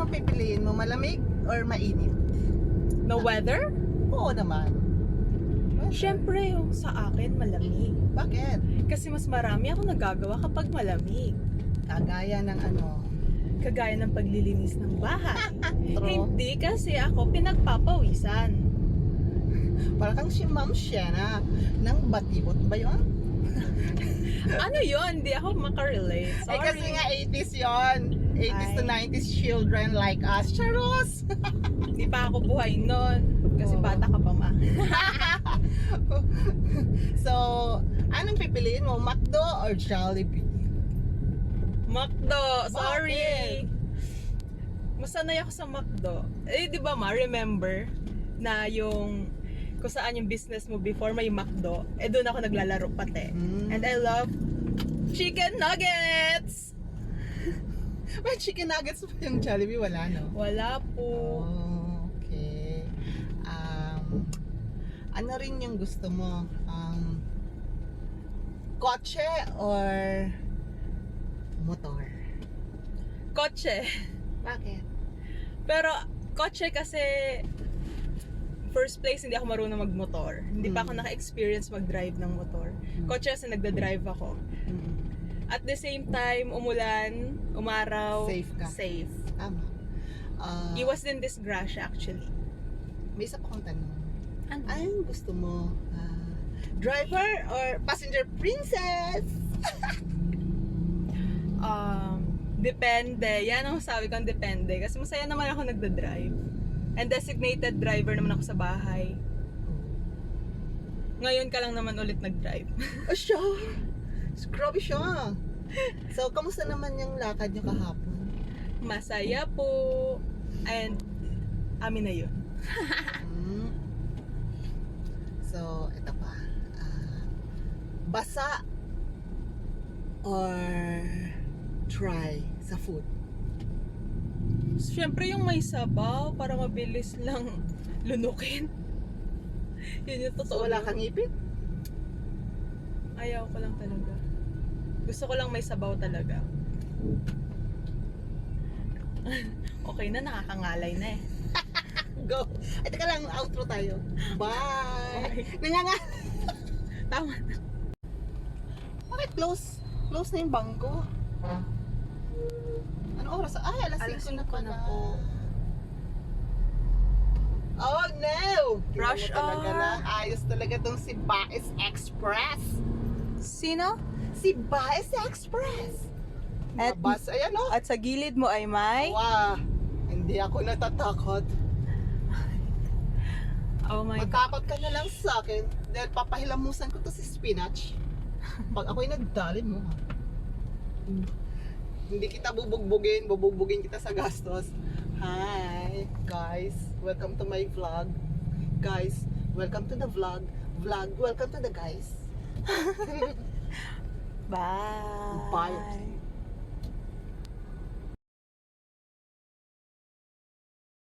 Anong pipiliin mo? Malamig or mainit? Na weather? Oo naman. Siyempre, yung sa akin, malamig. Bakit? Kasi mas marami ako nagagawa kapag malamig. Kagaya ng ano? Kagaya ng paglilinis ng bahay. True. Hindi kasi ako pinagpapawisan. Para kang si Ma'am Shena ng Batibot ba yun? Ano yun? Hindi ako makarelate. Eh Sorry. kasi nga 80s yun. 80s to Ay. 90s children like us. Charos! Hindi pa ako buhay nun. Kasi Oo. bata ka pa, ma. So, anong pipiliin mo? McDo or Jollibee? McDo. Bakit? Sorry. Masanay ako sa McDo. Eh, di ba ma? Remember na yung kung saan yung business mo before may McDo, eh doon ako naglalaro pati. And I love chicken nuggets! May chicken nuggets pa yung Jollibee? Wala, no? Wala po. Oh, okay. Ano rin yung gusto mo? Kotse or motor? Kotse. Bakit? Pero kotse kasi first place hindi ako marunong magmotor. Hindi pa ako naka-experience mag-drive ng motor. Kotse kasi nagda-drive ako. At the same time, umulan, umaraw, Safe ka. safe. Tama. Iwas din disgrasya actually. May isa pa akong tanong. Ano? Anong gusto mo? Driver or passenger princess? Depende. Yan ang sabi ko, depende. Kasi masaya naman ako nagda-drive. And designated driver naman ako sa bahay. Ngayon ka lang naman ulit nag-drive. Oh, siya! Grabe siya! So, kamusta naman yung lakad niyo kahapon? Masaya po. And amin na yun. Hmm. So, ito pa. Basa or dry sa food? Siyempre yung may sabaw para mabilis lang lunukin. Yun yung So, totoo. wala kang ipit? Ayaw ko lang talaga. Gusto ko lang may sabaw talaga. Okay na, nakakangalay na eh. Go! Ay, teka lang, outro tayo. Bye! Nangangal! Tama na. Bakit close? Close na yung bangko. Ano oras? Ay, alas Alas 5 na 5 pala. na po. Oh no! Rush Tingnan mo talaga hour. na. Ayos talaga tong si Baez Express. Sino? Si Baez Express. At- Mabas, ayan o. At sa gilid mo ay may... Wow! Hindi ako natatakot. Oh my God. Matakot ka na lang sa akin dahil papahilamusan ko to si Spinach. Pag ako'y nagdali mo, ha? Hindi kita bubugbugin kita sa gastos. Hi, guys. Welcome to my vlog. Guys, welcome to the vlog. Vlog, welcome to the guys. Bye. Bye.